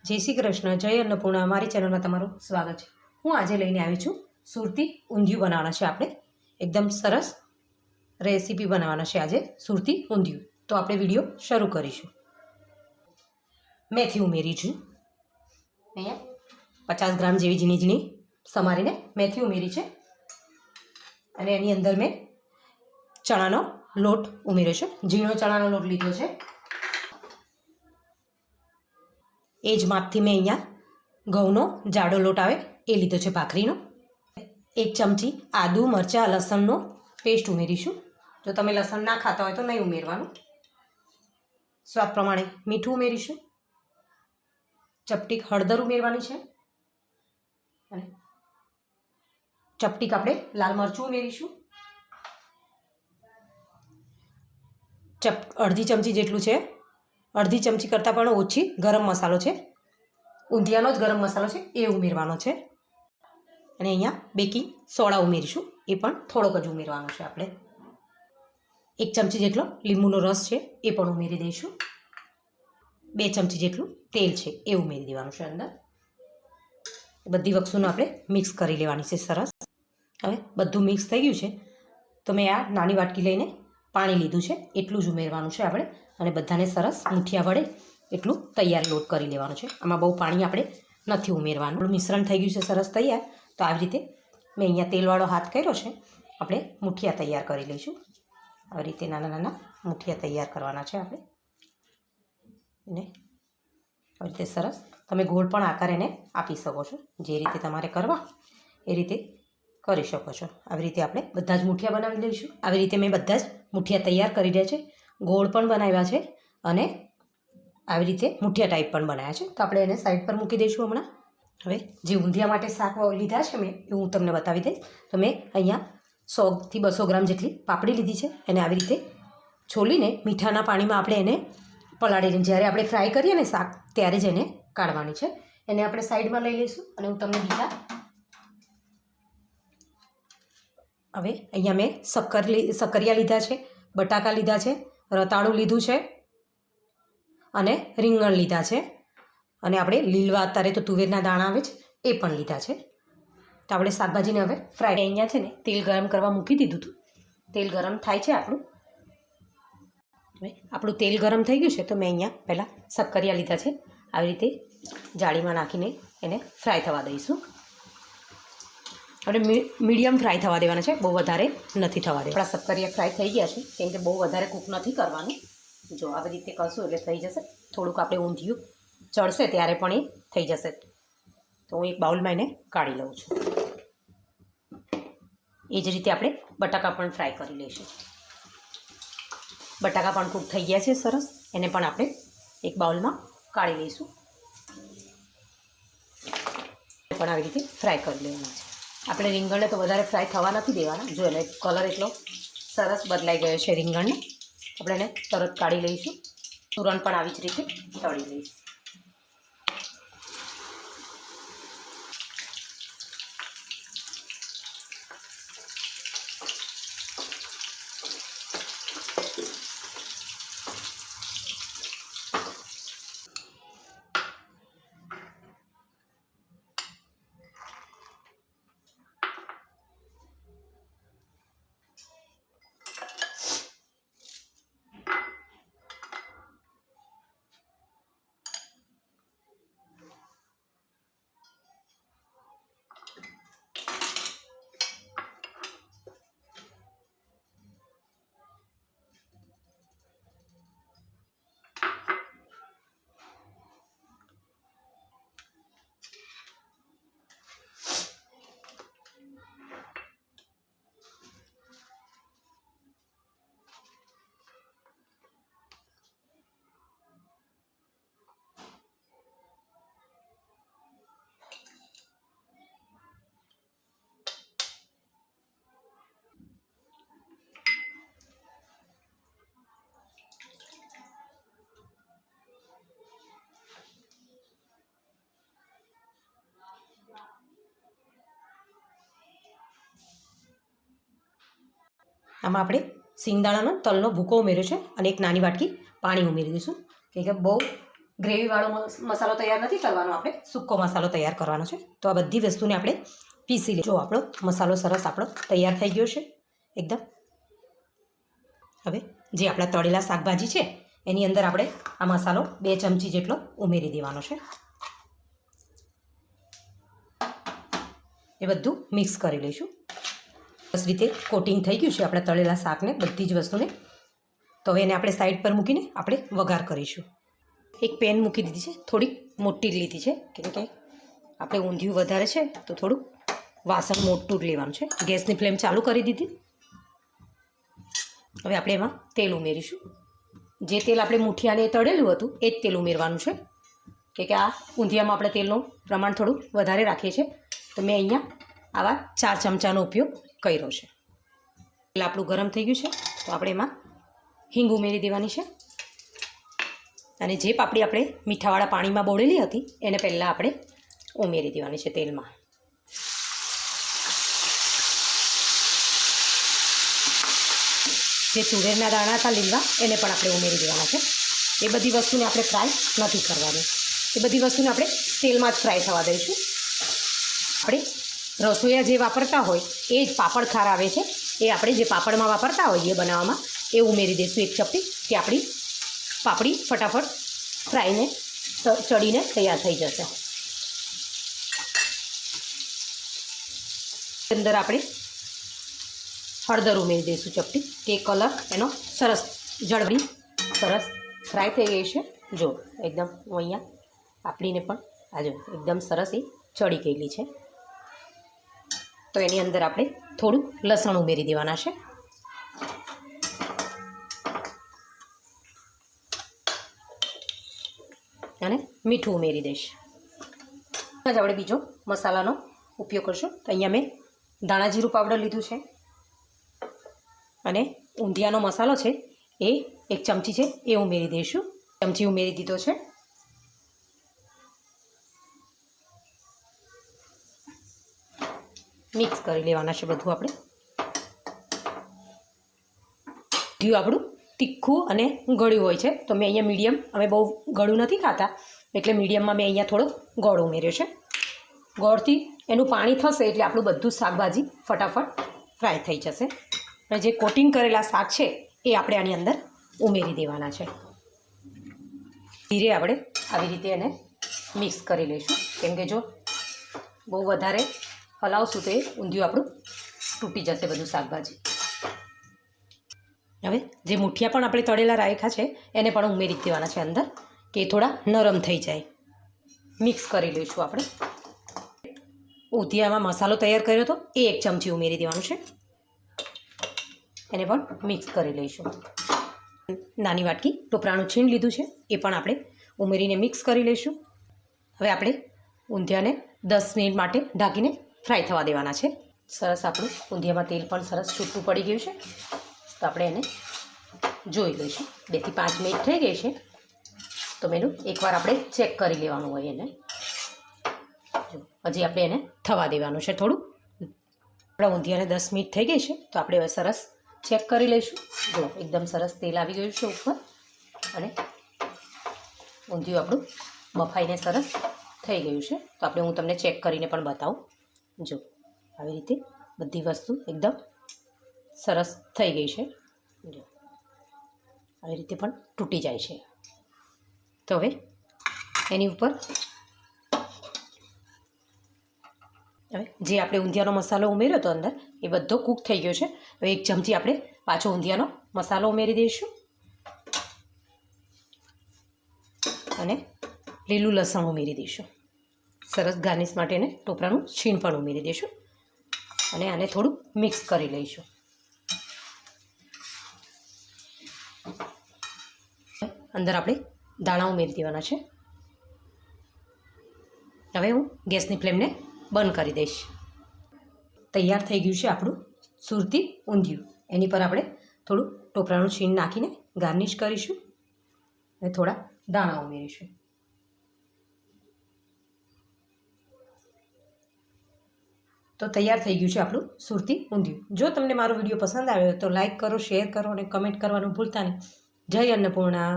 જય શ્રી કૃષ્ણ, જય અન્નપૂર્ણા. અમારી ચેનલમાં તમારું સ્વાગત છે. હું આજે લઈને આવી છું સુરતી ઊંધિયું બનાવવાના છે. આપણે એકદમ સરસ રેસીપી બનાવવાના છે આજે સુરતી ઊંધિયું. તો આપણે વિડીયો શરૂ કરીશું. મેથી ઉમેરી છું. અહીંયા 50 ગ્રામ જેવી ઝીણી ઝીણી સમારીને મેથી ઉમેરી છે. અને એની અંદર મેં ચણાનો લોટ ઉમેર્યો છે. ઝીણો ચણાનો લોટ લીધો છે. એ જ માપથી મેં અહીંયા ઘઉંનો જાડો લોટ આવે એ લીધો છે ભાખરીનો. 1 ચમચી આદુ મરચાં લસણનો પેસ્ટ ઉમેરીશું. જો તમે લસણ ના ખાતા હોય તો નહીં ઉમેરવાનું. સ્વાદ પ્રમાણે મીઠું ઉમેરીશું. ચપટીક હળદર ઉમેરવાની છે. અને ચપટીક આપણે લાલ મરચું ઉમેરીશું. અડધી ચમચી જેટલું છે. અડધી ચમચી કરતાં પણ ઓછી ગરમ મસાલો છે. ઊંધિયાનો જ ગરમ મસાલો છે એ ઉમેરવાનો છે. અને અહીંયા બેકિંગ સોડા ઉમેરીશું. એ પણ થોડોક જ ઉમેરવાનો છે આપણે. 1 ચમચી જેટલો લીંબુનો રસ છે એ પણ ઉમેરી દઈશું. 2 ચમચી જેટલું તેલ છે એ ઉમેરી દેવાનું છે અંદર. બધી વસ્તુને આપણે મિક્સ કરી લેવાની છે સરસ. હવે બધું મિક્સ થઈ ગયું છે તો મેં આ નાની વાટકી લઈને પાણી લીધું છે. એટલું જ ઉમેરવાનું છે આપણે. અને બધાને સરસ મૂઠિયા વડે એટલું તૈયાર લોટ કરી લેવાનું છે. આમાં બહુ પાણી આપણે નથી ઉમેરવાનું. મિશ્રણ થઈ ગયું છે સરસ તૈયાર. તો આવી રીતે મેં અહીંયા તેલવાળો હાથ કર્યો છે. આપણે મૂઠિયા તૈયાર કરી લઈશું. આવી રીતે નાના નાના મૂઠિયા તૈયાર કરવાના છે આપણે. અને આવી રીતે સરસ તમે ગોળ પણ આકાર એને આપી શકો છો. જે રીતે તમારે કરવા એ રીતે કરી શકો છો. આવી રીતે આપણે બધા જ મૂઠિયા બનાવી લઈશું. આવી રીતે મેં બધા જ મૂઠિયા તૈયાર કરી રહ્યા છે. ગોળ પણ બનાવ્યા છે અને આવી રીતે મૂઠિયા ટાઈપ પણ બનાવ્યા છે. તો આપણે એને સાઈડ પર મૂકી દઈશું હમણાં. હવે જે ઊંધિયા માટે શાક લીધા છે મેં એ હું તમને બતાવી દઈશ. તો મેં અહીંયા 100 થી 200 ગ્રામ જેટલી પાપડી લીધી છે. એને આવી રીતે છોલીને મીઠાના પાણીમાં આપણે એને પલાળીને જ્યારે આપણે ફ્રાય કરીએ ને શાક ત્યારે જ એને કાઢવાની છે. એને આપણે સાઈડમાં લઈ લઈશું. અને હું તમને બીજા હવે અહીંયા મેં શક્કરિયા લીધા છે, બટાકા લીધા છે, રતાળું લીધું છે અને રીંગણ લીધા છે. અને આપણે લીલવા અત્યારે તો તુવેરના દાણા આવે છે એ પણ લીધા છે. તો આપણે શાકભાજીને હવે ફ્રાય અહીંયા છે ને તેલ ગરમ કરવા મૂકી દીધું હતું. તેલ ગરમ થાય છે આપણું. હવે આપણું તેલ ગરમ થઈ ગયું છે તો મેં અહીંયા પહેલાં શક્કરિયા લીધા છે. આવી રીતે જાળીમાં નાખીને એને ફ્રાય થવા દઈશું. આપણે મીડિયમ ફ્રાય થવા દેવાના છે. બહુ વધારે નથી થવા દેવા. આપણા શક્કરિયા ફ્રાય થઈ ગયા છે કેમ કે બહુ વધારે કૂક નથી કરવાનું. જો આવી રીતે કરશું એટલે થઈ જશે. થોડુંક આપણે ઊંધિયું ચડશે ત્યારે પણ એ થઈ જશે. તો હું એક બાઉલમાં એને કાઢી લઉં છું. એ જ રીતે આપણે બટાકા પણ ફ્રાય કરી લઈશું. બટાકા પણ કૂક થઈ ગયા છે સરસ. એને પણ આપણે એક બાઉલમાં કાઢી લઈશું. પણ આવી રીતે ફ્રાય કરી લેવાના છે. આપણે રીંગણને તો વધારે ફ્રાય થવા નથી દેવાના. જો એને કલર એટલો સરસ બદલાઈ ગયો છે રીંગણને. આપણે એને તરત કાઢી લઈશું. તુરણ પણ આવી જ રીતે તળી લઈશું. આમાં આપણે સિંગદાણાનો તલનો ભૂકો ઉમેર્યો છે અને એક નાની વાટકી પાણી ઉમેરી દઈશું. કેમ કે બહુ ગ્રેવીવાળો મસાલો તૈયાર નથી કરવાનો, આપણે સૂકો મસાલો તૈયાર કરવાનો છે. તો આ બધી વસ્તુને આપણે પીસી લઈએ. જો આપણો મસાલો સરસ આપણો તૈયાર થઈ ગયો છે એકદમ. હવે જે આપણા તળેલા શાકભાજી છે એની અંદર આપણે આ મસાલો 2 ચમચી જેટલો ઉમેરી દેવાનો છે. એ બધું મિક્સ કરી લઈશું. બસ રીતે કોટિંગ થઈ ગયું છે આપણા તળેલા શાકને, બધી જ વસ્તુને. તો હવે એને આપણે સાઈડ પર મૂકીને આપણે વઘાર કરીશું. એક પેન મૂકી દીધી છે, થોડીક મોટી લીધી છે કેમ કે આપણે ઊંધિયું વધારે છે તો થોડુંક વાસણ મોટું જ લેવાનું છે. ગેસની ફ્લેમ ચાલુ કરી દીધી. હવે આપણે એમાં તેલ ઉમેરીશું. જે તેલ આપણે મુઠિયાને તળેલું હતું એ જ તેલ ઉમેરવાનું છે કે આ ઊંધિયામાં આપણે તેલનું પ્રમાણ થોડું વધારે રાખીએ છીએ. તો મેં અહીંયા આવા 4 ચમચાનો ઉપયોગ કર્યો છે. તેલ આપણું ગરમ થઈ ગયું છે તો આપણે એમાં હિંગ ઉમેરી દેવાની છે. અને જે પાપડી આપણે મીઠાવાળા પાણીમાં બોળેલી હતી એને પહેલાં આપણે ઉમેરી દેવાની છે તેલમાં. જે તુવેરના દાણા હતા લીલવા એને પણ આપણે ઉમેરી દેવાના છે. એ બધી વસ્તુને આપણે ફ્રાય નથી કરવાની, એ બધી વસ્તુને આપણે તેલમાં જ ફ્રાય થવા દઈશું. આપણે રસોઈયા જે વાપરતા હોય એ જ પાપડ ખાર આવે છે, એ આપણે જે પાપડમાં વાપરતા હોઈએ બનાવવામાં એ ઉમેરી દઈશું 1 ચપટી, કે આપણી પાપડી ફટાફટ ફ્રાઈને ચડીને તૈયાર થઈ જશે. અંદર આપણે હળદર ઉમેરી દઈશું ચપટી, કે કલર એનો સરસ જળવી સરસ ફ્રાય થઈ ગઈ છે. જો એકદમ હું અહીંયા પાપડીને પણ આજો એકદમ સરસ એ ચડી ગયેલી છે. તો એની અંદર આપણે થોડું લસણ ઉમેરી દેવાના છે. અને મીઠું ઉમેરી દઈશ. જ આપણે બીજો મસાલાનો ઉપયોગ કરશું. તો અહીંયા મેં ધાણા જીરું પાવડર લીધું છે અને ઊંધિયાનો મસાલો છે એ 1 ચમચી છે એ ઉમેરી દઈશું. ચમચી ઉમેરી દીધો છે. મિક્સ કરી લેવાના છે બધું આપણે. ઊંધિયું આપણું તીખું અને ગળ્યું હોય છે તો મેં અહીંયા મીડિયમ, અમે બહુ ગળું નથી ખાતા એટલે મીડિયમમાં મેં અહીંયા થોડો ગોળ ઉમેર્યો છે. ગોળથી એનું પાણી થશે એટલે આપણું બધું શાકભાજી ફટાફટ ફ્રાય થઈ જશે. અને જે કોટિંગ કરેલા શાક છે એ આપણે આની અંદર ઉમેરી દેવાના છે. ધીરે આપણે આવી રીતે એને મિક્સ કરી લઈશું, કેમ કે જો બહુ વધારે હલાવશું તો એ ઊંધિયું આપણું તૂટી જશે બધું શાકભાજી. હવે જે મુઠિયા પણ આપણે તળેલા રાખ્યા છે એને પણ ઉમેરી દેવાના છે અંદર, કે થોડા નરમ થઈ જાય. મિક્સ કરી લઈશું આપણે. ઊંધિયામાં મસાલો તૈયાર કર્યો હતો એ 1 ચમચી ઉમેરી દેવાનું છે. એને પણ મિક્સ કરી લઈશું. નાની વાટકી ટોપરાનું છીણ લીધું છે એ પણ આપણે ઉમેરીને મિક્સ કરી લઈશું. હવે આપણે ઊંધિયાને 10 મિનિટ માટે ઢાંકીને ફ્રાય થવા દેવાના છે. સરસ આપણું ઊંધિયામાં તેલ પણ સરસ છૂટું પડી ગયું છે. તો આપણે એને જોઈ લઈશું. 2 થી 5 મિનિટ થઈ ગઈ છે તો મેનું એકવાર આપણે ચેક કરી લેવાનું હોય એને. હજી આપણે એને થવા દેવાનું છે થોડું. આપણા ઊંધિયાને 10 મિનિટ થઈ ગઈ છે તો આપણે હવે સરસ ચેક કરી લઈશું. જો એકદમ સરસ તેલ આવી ગયું છે ઉપર અને ઊંધિયું આપણું બફાઈને સરસ થઈ ગયું છે. તો આપણે હું તમને ચેક કરીને પણ બતાવું. જો આવી રીતે બધી વસ્તુ એકદમ સરસ થઈ ગઈ છે. જો આવી રીતે પણ તૂટી જાય છે. તો હવે એની ઉપર હવે જે આપણે ઊંધિયાનો મસાલો ઉમેર્યો હતો અંદર એ બધો કૂક થઈ ગયો છે. હવે 1 ચમચી આપણે પાછો ઊંધિયાનો મસાલો ઉમેરી દઈશું અને લીલું લસણ ઉમેરી દઈશું. સરસ ગાર્નિશ માટે એને ટોપરાનું છીણ પણ ઉમેરી દઈશું અને આને થોડું મિક્સ કરી લઈશું. અંદર આપણે દાણા ઉમેરી દેવાના છે. હવે હું ગેસની ફ્લેમને બંધ કરી દઈશ. તૈયાર થઈ ગયું છે આપણું સુરતી ઊંધિયું. એની પર આપણે થોડું ટોપરાનું છીણ નાખીને ગાર્નિશ કરીશું અને થોડા દાણા ઉમેરીશું. તો તૈયાર થઈ ગયું છે આપણું સુરતી ઊંધિયું. જો તમને મારો વિડીયો પસંદ આવ્યો તો લાઈક કરો, શેર કરો અને કમેન્ટ કરવાનું ભૂલતા નહીં. જય અન્નપૂર્ણા.